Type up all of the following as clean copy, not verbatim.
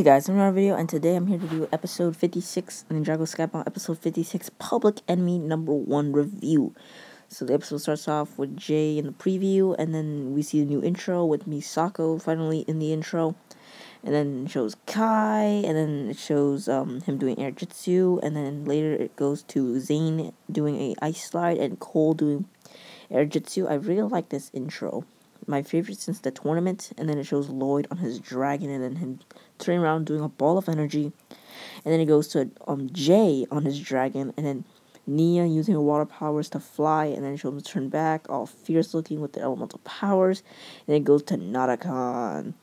Hey guys, I'm in another video, and today I'm here to do episode 56, Ninjago Skybound, episode 56, Public Enemy #1 review. So the episode starts off with Jay in the preview, and then we see the new intro with Misako finally in the intro. And then it shows Kai, and then it shows him doing Airjitzu, and then later it goes to Zane doing a ice slide, and Cole doing Airjitzu. I really like this intro. My favorite since the tournament. And then it shows Lloyd on his dragon, and then him turning around doing a ball of energy. And then it goes to Jay on his dragon, and then Nia using her water powers to fly, and then it shows him turn back, all fierce looking with the elemental powers. And it goes to Narakan.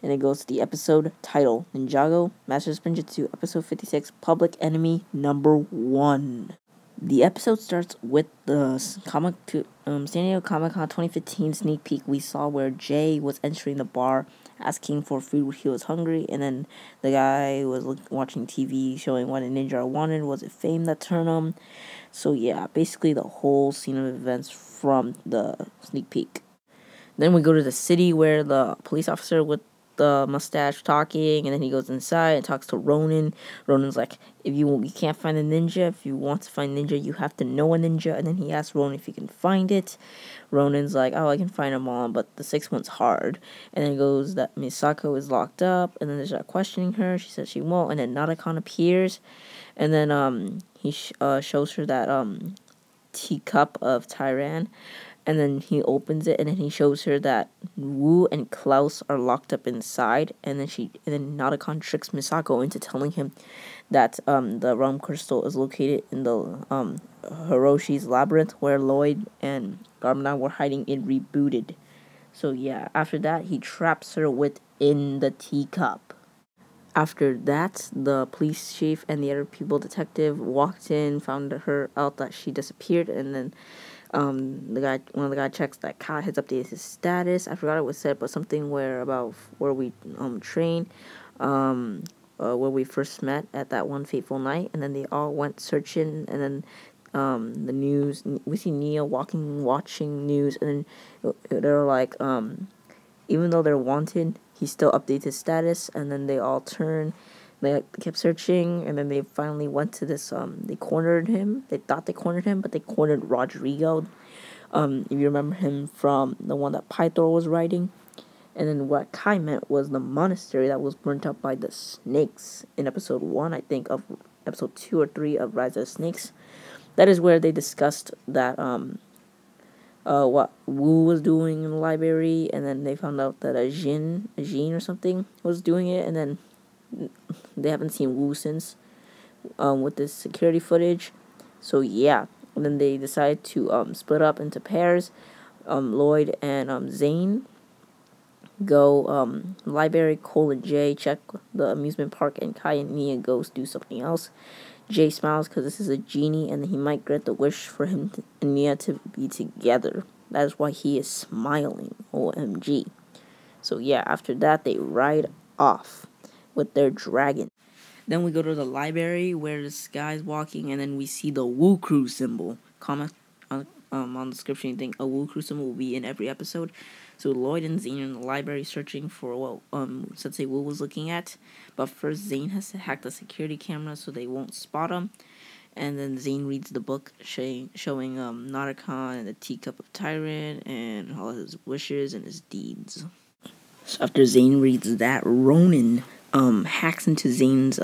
And it goes to the episode title, Ninjago Master Spinjutzu, episode 56, Public Enemy #1. The episode starts with the San Diego Comic-Con 2015 sneak peek we saw, where Jay was entering the bar asking for food. He was hungry, and then the guy was watching TV showing what a ninja wanted. Was it fame that turned him? So yeah, basically the whole scene of events from the sneak peek. Then we go to the city where the police officer with the mustache talking, and then he goes inside and talks to Ronin. Ronin's like, if you can't find a ninja, if you want to find ninja, you have to know a ninja. And then he asks Ronin if he can find it. Ronin's like, oh, I can find them all, but the sixth one's hard. And then it goes that Misako is locked up, and then there's a questioning her. She says she won't, and then Narakan appears, and then he shows her that teacup of Tyran. And then he opens it, and then he shows her that Wu and Klaus are locked up inside. And then Narakan tricks Misako into telling him that the realm crystal is located in the Hiroshi's labyrinth, where Lloyd and Garmana were hiding in Rebooted. So yeah, after that he traps her within the teacup. After that, the police chief and the other detective walked in, found her out that she disappeared, and then one of the guys checks that Kai has updated his status. I forgot it was said, but something where we train, where we first met at that one fateful night, and then they all went searching, and then the news, we see Nia watching news, and then they're like, even though they're wanted, he still updates his status. And then they all turn. They kept searching, and then they finally went to this, they cornered him. They thought they cornered him, but they cornered Rodrigo. If you remember him from the one that Pythor was writing. And then what Kai meant was the monastery that was burnt up by the snakes in episode 1, I think, of episode 2 or 3 of Rise of the Snakes. That is where they discussed that, what Wu was doing in the library, and then they found out that a Jin or something was doing it, and then they haven't seen Wu since, with this security footage. So yeah, and then they decide to split up into pairs. Lloyd and Zane go library. Cole and Jay check the amusement park, and Kai and Nia goes do something else. Jay smiles because this is a genie, and he might grant the wish for him and Nia to be together. That is why he is smiling. OMG. So yeah, after that they ride off with their dragon. Then we go to the library where this guy's walking, and then we see the Wu Crew symbol. Comment on the description you think a Wu Crew symbol will be in every episode. So Lloyd and Zane are in the library searching for what Sensei Wu was looking at. But first Zane has to hack the security camera so they won't spot him. And then Zane reads the book showing Narakan and the teacup of Tyrant and all his wishes and his deeds. So after Zane reads that, Ronin hacks into Zane's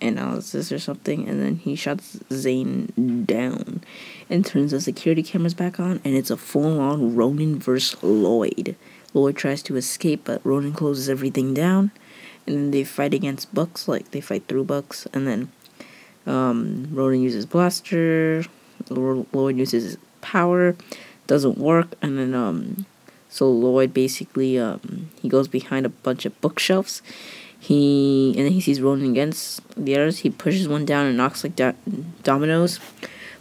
analysis or something, and then he shuts Zane down and turns the security cameras back on, and it's a full-on Ronin versus Lloyd. Lloyd tries to escape, but Ronin closes everything down, and then they fight against books, like they fight through books, and then Ronin uses blaster, Lloyd uses his power, doesn't work, and then so Lloyd basically he goes behind a bunch of bookshelves. And then he sees Ronin against the others. He pushes one down and knocks like dominoes,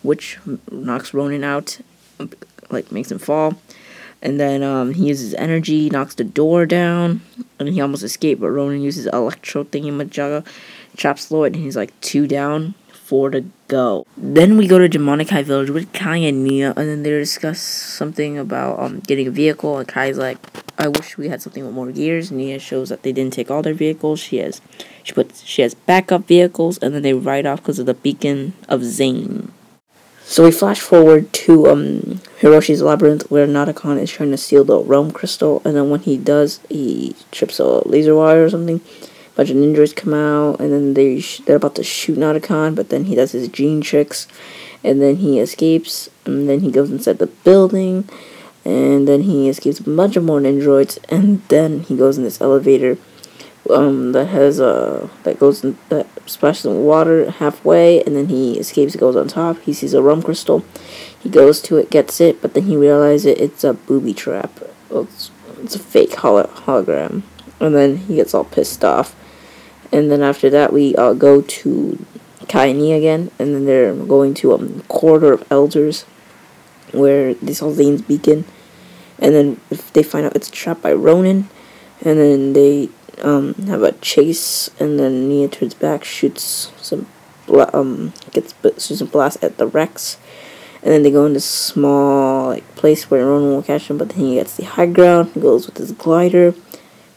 which knocks Ronin out, like makes him fall. And then he uses energy, knocks the door down, and he almost escaped. But Ronin uses electro thingy-majaga, traps Lloyd, and he's like 2 down, 4 to go. Then we go to Demonic High Village with Kai and Nia, and then they discuss something about getting a vehicle, and Kai's like, I wish we had something with more gears. Nia shows that they didn't take all their vehicles. She has backup vehicles, and then they ride off because of the beacon of Zane. So we flash forward to Hiroshi's labyrinth, where Narukon is trying to steal the realm crystal, and then when he does, he trips a laser wire or something. A bunch of ninjas come out, and then they're about to shoot Narukon, but then he does his gene tricks, and then he escapes, and then he goes inside the building, and then he escapes a bunch of more ninjoids, and then he goes in this elevator that splashes in water halfway, and then he escapes, goes on top. He sees a rum crystal, he goes to it, gets it, but then he realizes it's a booby trap. It's a fake hologram, and then he gets all pissed off. And then after that, we go to Kai and Nia again, and then they're going to Corridor of Elders, where they saw Zane's beacon, and then they find out it's trapped by Ronin, and then they have a chase, and then Nia turns back, shoots some blast at the R.E.X, and then they go in this small place where Ronin will catch him, but then he gets the high ground, goes with his glider,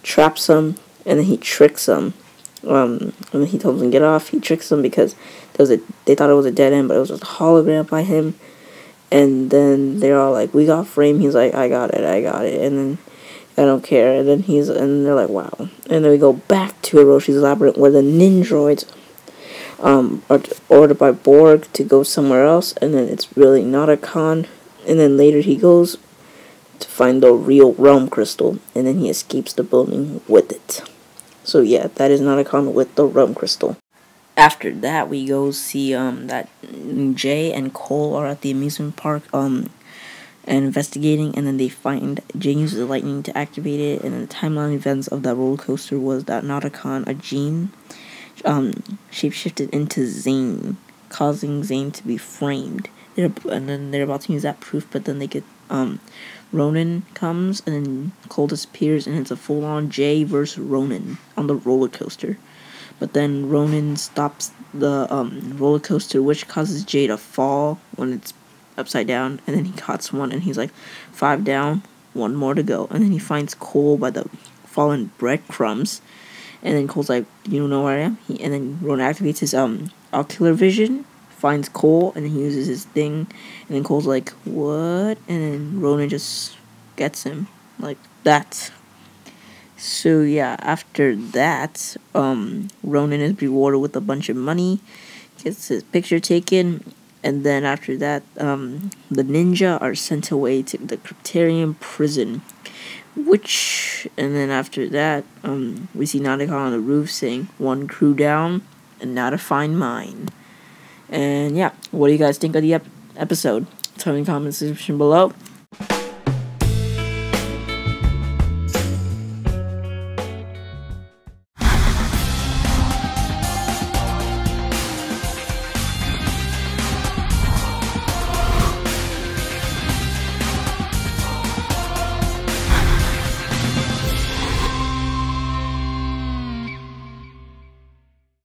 traps him, and then he tricks him. And then he tells him to get off. He tricks them because they thought it was a dead end, but it was just a hologram by him. And then they're all like, "We got frame." He's like, I got it. And then I don't care. And then they're like, "Wow." And then we go back to Hiroshi's labyrinth, where the ninjoids are ordered by Borg to go somewhere else, and then it's really not a con. And then later he goes to find the real realm crystal, and then he escapes the building with it. So yeah, that is not a con with the realm crystal. After that, we go see that Jay and Cole are at the amusement park and investigating, and then they find Jay uses the lightning to activate it, and then the timeline events of that roller coaster was that Narukon, a gene, shapeshifted into Zane, causing Zane to be framed. And then they're about to use that proof, but then they get Ronin comes, and then Cole disappears, and it's a full-on Jay versus Ronin on the roller coaster. But then Ronin stops the roller coaster, which causes Jay to fall when it's upside down, and then he caught one, and he's like, 5 down, 1 more to go. And then he finds Cole by the fallen breadcrumbs, and then Cole's like, "You don't know where I am?" And then Ronin activates his ocular vision, finds Cole, and then he uses his thing, and then Cole's like, "What?" And then Ronin just gets him like that. So yeah, after that, Ronin is rewarded with a bunch of money, gets his picture taken, and then after that, the ninja are sent away to the Cryptarium prison, and then after that, we see Narukon on the roof saying, "1 crew down, and now to find mine." And yeah, what do you guys think of the episode? Tell me in the comment section below.